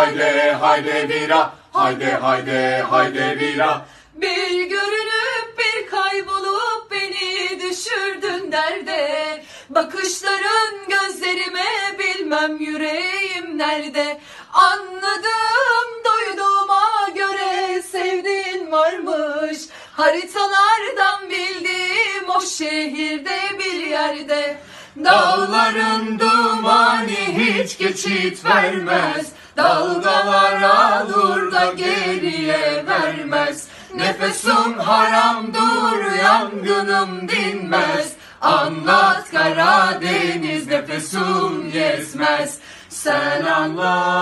haydi haydi bira, haydi haydi haydi bira. Bir görünüp bir kaybolup beni düşürdün derde. Bakışların gözlerime, bilmem yüreğim nerede. Anladım duyduğuma göre sevdiğin varmış. Haritalardan bildiğim o şehirde bir yerde. Dağların dumanı hiç geçit vermez, dalgalar alır da geriye vermez. Nefesim haramdır, yangınım dinmez. Anlat Karadeniz, nefesim yetmez. Sen anlat.